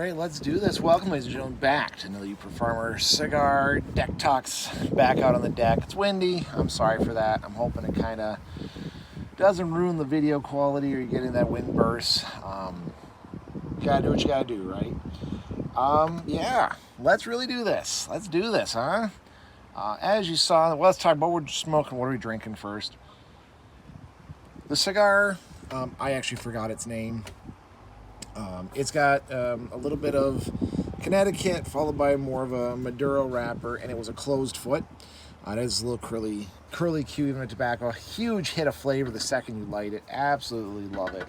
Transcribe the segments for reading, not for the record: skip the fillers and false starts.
right, let's do this. Welcome, ladies and gentlemen, back to another Uper Farmer Cigar Deck Talks. Back out on the deck. It's windy. I'm sorry for that. I'm hoping it kind of doesn't ruin the video quality or you get in that wind burst. You gotta do what you gotta do, right? Yeah, let's really do this. Let's do this, huh? As you saw, well, let's talk about what we're smoking. What are we drinking first? The cigar, I actually forgot its name. It's got a little bit of Connecticut, followed by more of a Maduro wrapper, and it was a closed foot. It is a little curly Q, even with tobacco. Huge hit of flavor the second you light it. Absolutely love it.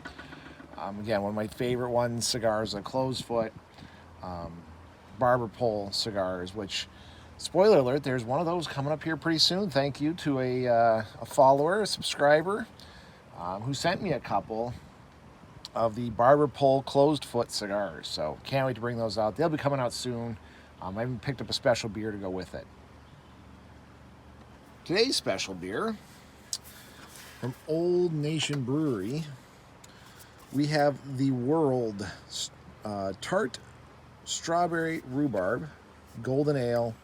Again, one of my favorite ones, cigars, a closed foot barber pole cigars, which, spoiler alert, there's one of those coming up here pretty soon. Thank you to a follower, a subscriber, who sent me a couple of the barber pole closed foot cigars. So can't wait to bring those out. They'll be coming out soon. I even picked up a special beer to go with it. Today's special beer from Old Nation Brewery, we have the World Tart Strawberry Rhubarb Golden Ale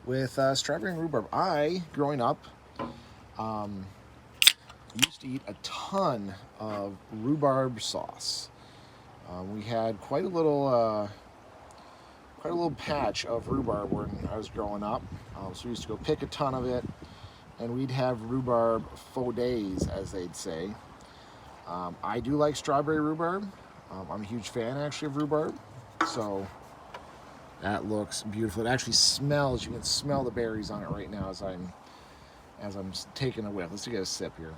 with strawberry and rhubarb. I, growing up, used to eat a ton of rhubarb sauce. We had quite a little patch of rhubarb when I was growing up. So we used to go pick a ton of it, and we'd have rhubarb faux days, as they'd say. I do like strawberry rhubarb. I'm a huge fan, actually, of rhubarb. So that looks beautiful. It actually smells. You can smell the berries on it right now as I'm taking a whiff. Let's get a sip here.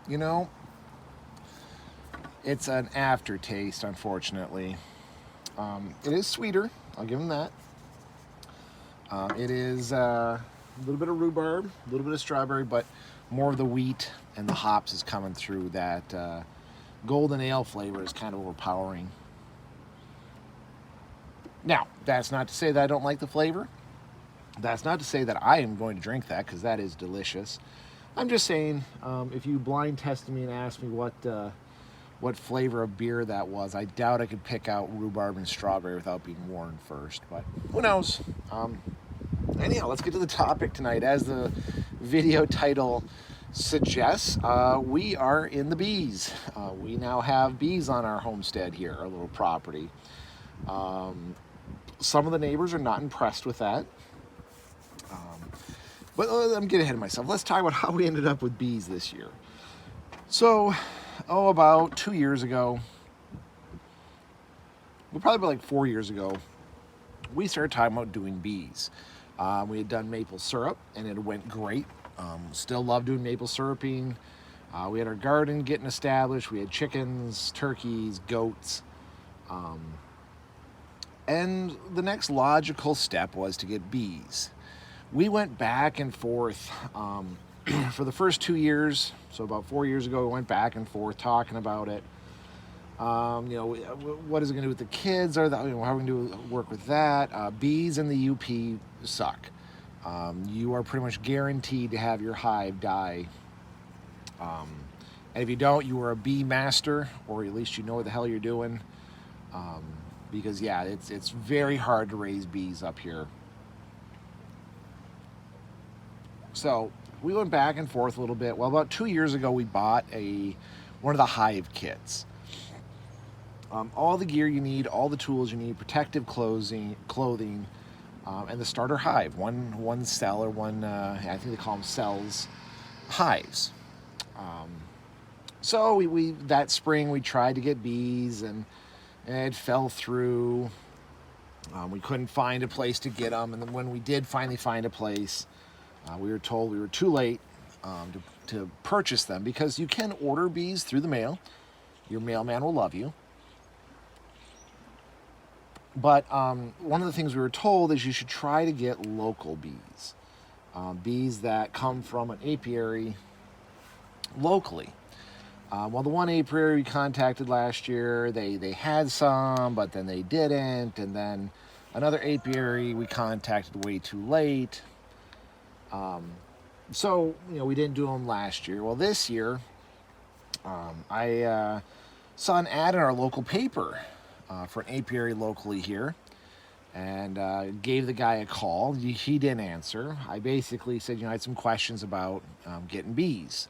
You know, it's an aftertaste, unfortunately. It is sweeter, I'll give them that. It is a little bit of rhubarb, a little bit of strawberry, but more of the wheat and the hops is coming through. That golden ale flavor is kind of overpowering. Now, that's not to say that I don't like the flavor. That's not to say that I am going to drink that, because that is delicious. I'm just saying, if you blind tested me and asked me what flavor of beer that was, I doubt I could pick out rhubarb and strawberry without being warned first, but who knows? Anyhow, let's get to the topic tonight. As the video title suggests, we are in the bees. We now have bees on our homestead here, our little property. Some of the neighbors are not impressed with that. But I'm getting ahead of myself. Let's talk about how we ended up with bees this year. So, about 2 years ago, probably like 4 years ago, we started talking about doing bees. We had done maple syrup, and it went great. Still love doing maple syruping. We had our garden getting established. We had chickens, turkeys, goats. And the next logical step was to get bees. We went back and forth for the first 2 years. So about 4 years ago, we went back and forth talking about it. What is it going to do with the kids? How are we going to work with that? Bees in the UP suck. You are pretty much guaranteed to have your hive die. And if you don't, you are a bee master, or at least you know what the hell you're doing. Because yeah, it's very hard to raise bees up here. So we went back and forth a little bit. Well, about 2 years ago, we bought one of the hive kits. All the gear you need, all the tools you need, protective clothing, and the starter hive. One cell, or one, I think they call them cells, hives. So we that spring we tried to get bees, and it fell through. We couldn't find a place to get them, and then when we did finally find a place, we were told we were too late to purchase them, because you can order bees through the mail. Your mailman will love you. But one of the things we were told is you should try to get local bees. Bees that come from an apiary locally. Well, the one apiary we contacted last year, they had some, but then they didn't. And then another apiary we contacted way too late. So, we didn't do them last year. Well, this year, I saw an ad in our local paper for an apiary locally here, and gave the guy a call. He didn't answer. I basically said, I had some questions about getting bees.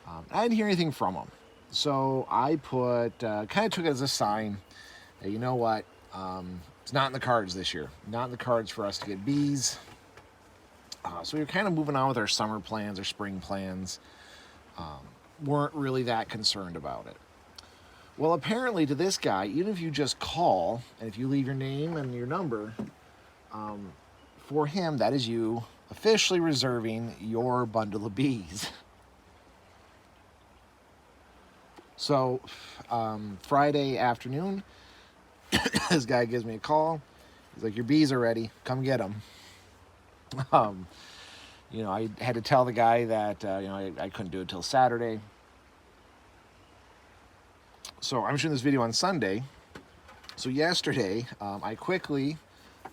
I didn't hear anything from him. So I kind of took it as a sign that, you know what, it's not in the cards this year. Not in the cards for us to get bees. So we were kind of moving on with our summer plans, our spring plans. Weren't really that concerned about it. Well, apparently to this guy, even if you just call and if you leave your name and your number, for him, that is you officially reserving your bundle of bees. So Friday afternoon, this guy gives me a call. He's like, your bees are ready. Come get them. I had to tell the guy that, I couldn't do it till Saturday. So I'm shooting this video on Sunday. So yesterday, I quickly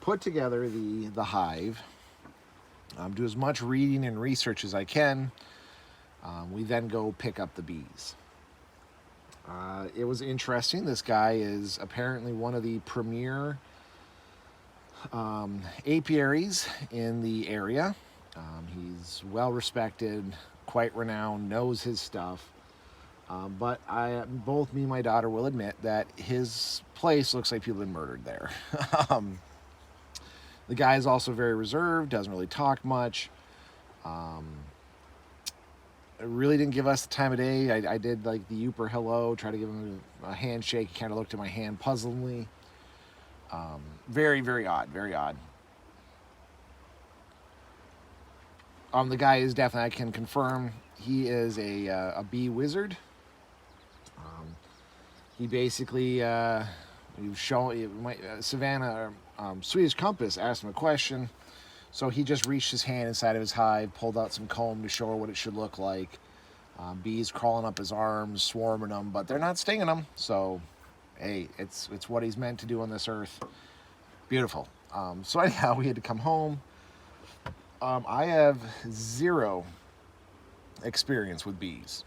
put together the hive, do as much reading and research as I can. We then go pick up the bees. It was interesting. This guy is apparently one of the premier apiaries in the area. He's well respected, quite renowned, knows his stuff. But both me and my daughter will admit that his place looks like people have been murdered there. The guy is also very reserved, doesn't really talk much. Really didn't give us the time of day. I did like the Yooper hello, try to give him a handshake. He kind of looked at my hand puzzlingly. Very, very odd, very odd. The guy is definitely, I can confirm, he is a bee wizard. He basically, Savannah, Swedish Compass asked him a question. So he just reached his hand inside of his hive, pulled out some comb to show her what it should look like. Bees crawling up his arms, swarming them, but they're not stinging him. So, hey, it's what he's meant to do on this earth. Beautiful. So anyhow, we had to come home. I have zero experience with bees.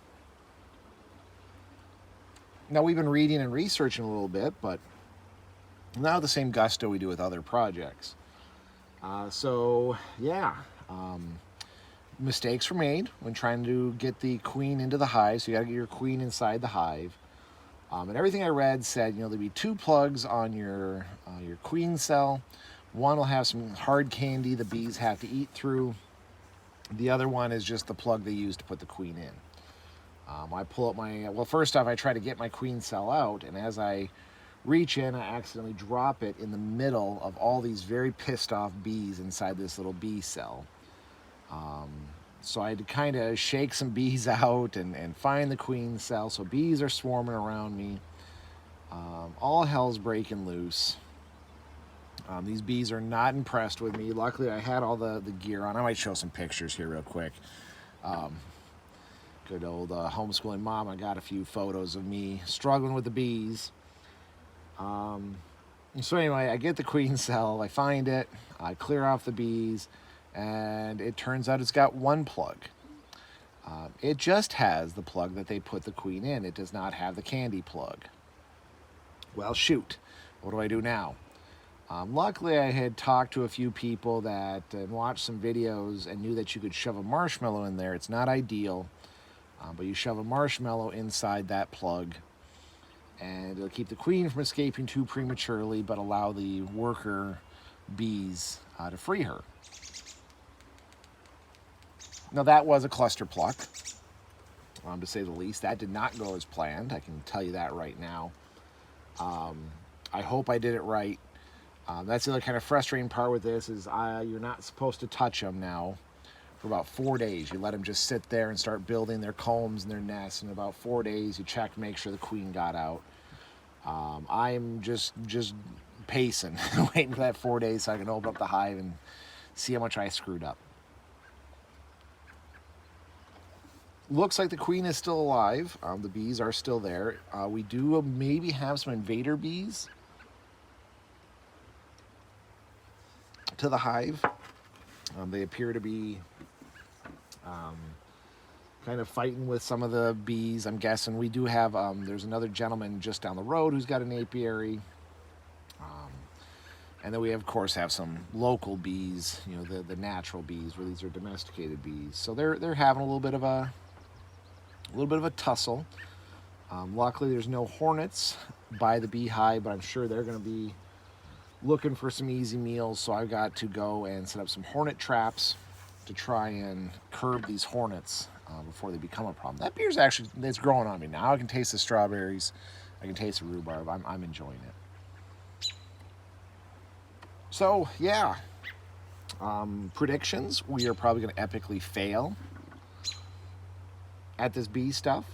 Now, we've been reading and researching a little bit, but not with the same gusto we do with other projects. Mistakes were made when trying to get the queen into the hive, so you gotta get your queen inside the hive. And everything I read said, there'll be 2 plugs on your queen cell. One will have some hard candy the bees have to eat through. The other one is just the plug they use to put the queen in. I pull up first off, I try to get my queen cell out, and as I reach in, I accidentally drop it in the middle of all these very pissed off bees inside this little bee cell. So I had to kind of shake some bees out and find the queen cell. So bees are swarming around me. All hell's breaking loose. These bees are not impressed with me. Luckily, I had all the gear on. I might show some pictures here real quick. Good old homeschooling mom. I got a few photos of me struggling with the bees. So anyway, I get the queen cell. I find it. I clear off the bees. And it turns out it's got 1 plug. It just has the plug that they put the queen in. It does not have the candy plug. Well, shoot. What do I do now? Luckily, I had talked to a few people and watched some videos and knew that you could shove a marshmallow in there. It's not ideal, but you shove a marshmallow inside that plug, and it'll keep the queen from escaping too prematurely, but allow the worker bees to free her. Now, that was a cluster pluck, to say the least. That did not go as planned. I can tell you that right now. I hope I did it right. That's the other kind of frustrating part with this is you're not supposed to touch them now for about 4 days. You let them just sit there and start building their combs and their nests. In about 4 days, you check to make sure the queen got out. I'm just pacing, waiting for that 4 days so I can open up the hive and see how much I screwed up. Looks like the queen is still alive. The bees are still there. We do maybe have some invader bees to the hive. They appear to be kind of fighting with some of the bees. I'm guessing we do have, there's another gentleman just down the road who's got an apiary. And then we, of course, have some local bees, you know, the natural bees, where these are domesticated bees. So they're having a little bit of a tussle. Luckily, there's no hornets by the beehive, but I'm sure they're going to be looking for some easy meals. So I've got to go and set up some hornet traps to try and curb these hornets before they become a problem. That beer's actually, it's growing on me now. I can taste the strawberries. I can taste the rhubarb. I'm enjoying it. So, yeah, predictions, we are probably going to epically fail at this bee stuff.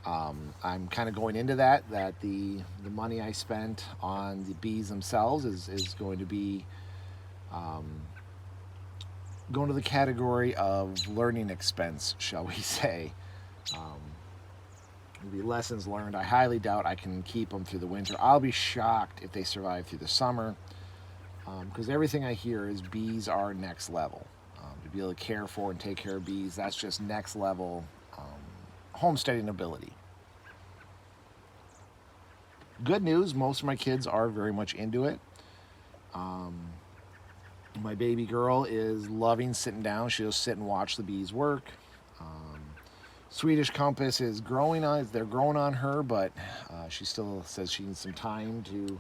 I'm kind of going into that the money I spent on the bees themselves is going to be going to the category of learning expense, shall we say. It'll be lessons learned. I highly doubt I can keep them through the winter. I'll be shocked if they survive through the summer. Because everything I hear is bees are next level. To be able to care for and take care of bees, that's just next level homesteading ability. Good news, most of my kids are very much into it. My baby girl is loving sitting down. She'll sit and watch the bees work. Swedish Compass is growing on, they're growing on her, but she still says she needs some time to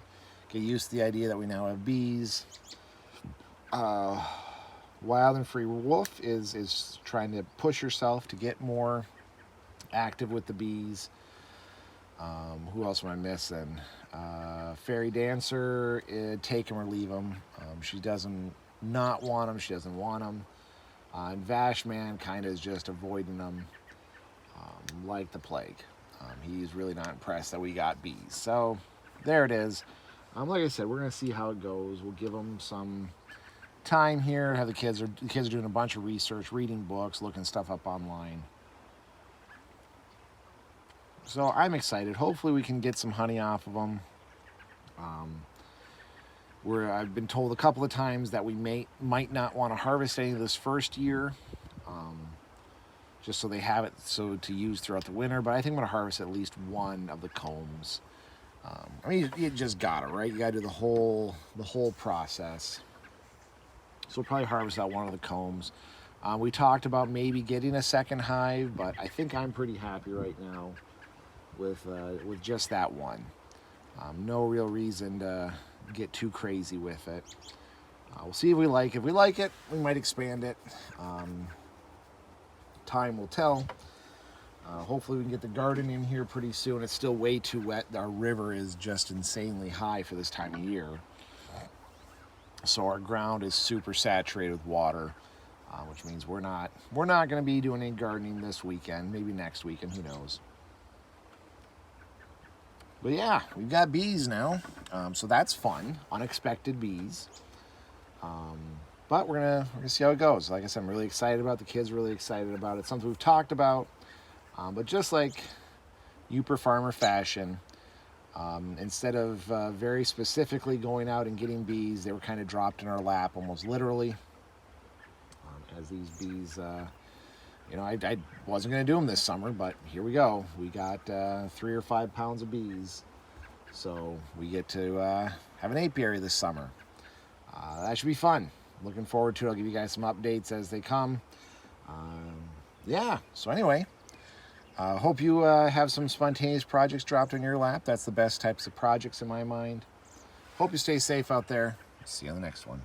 get used to the idea that we now have bees. Wild and Free Wolf is trying to push herself to get more active with the bees. Who else am I missing? Fairy Dancer, take them or leave them. She doesn't not want them. She doesn't want them. And Vashman kind of is just avoiding them like the plague. He's really not impressed that we got bees. So there it is. Like I said, we're going to see how it goes. We'll give them some time here. Have the kids are doing a bunch of research, reading books, looking stuff up online. So I'm excited. Hopefully we can get some honey off of them. I've been told a couple of times that we might not want to harvest any of this first year, just so they have it to use throughout the winter. But I think I'm going to harvest at least one of the combs. I mean, you just gotta, right? You gotta do the whole process. So we'll probably harvest out one of the combs. We talked about maybe getting a second hive, but I think I'm pretty happy right now with just that one. No real reason to get too crazy with it. We'll see if we like it. If we like it, we might expand it. Time will tell. Hopefully we can get the garden in here pretty soon. It's still way too wet. Our river is just insanely high for this time of year. So our ground is super saturated with water, which means we're not going to be doing any gardening this weekend. Maybe next weekend, who knows. But yeah, we've got bees now. So that's fun. Unexpected bees. But we're gonna see how it goes. Like I said, I'm really excited about it. The kids are really excited about it. It's something we've talked about. But just like Uper Farmer fashion, instead of very specifically going out and getting bees, they were kind of dropped in our lap, almost literally. As these bees, I wasn't going to do them this summer, but here we go. We got 3 or 5 pounds of bees. So we get to have an apiary this summer. That should be fun. Looking forward to it. I'll give you guys some updates as they come. Yeah, so anyway. Hope you have some spontaneous projects dropped in your lap. That's the best types of projects in my mind. Hope you stay safe out there. See you on the next one.